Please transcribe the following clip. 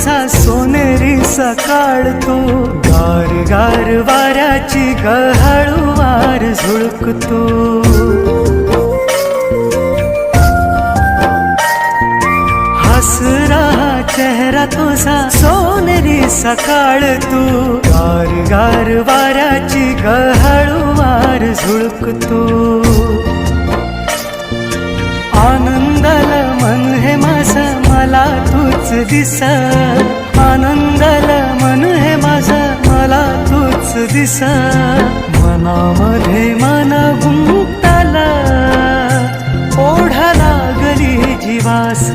तुझा सोनेरी सकाळ तो, गार गार वाऱ्याची गहळवार झुळकतो. हस रहा चेहरा तुझा सोनेरी सकाळ तू, गार गार वाऱ्याची गहळवार झुळकतो. आनंदाल मन हे माझं मला तूच दिस, आनंदाल मन हे माझं मला तूच दिस. मनामध्ये मन गुंतला, ओढा लागली जीवास.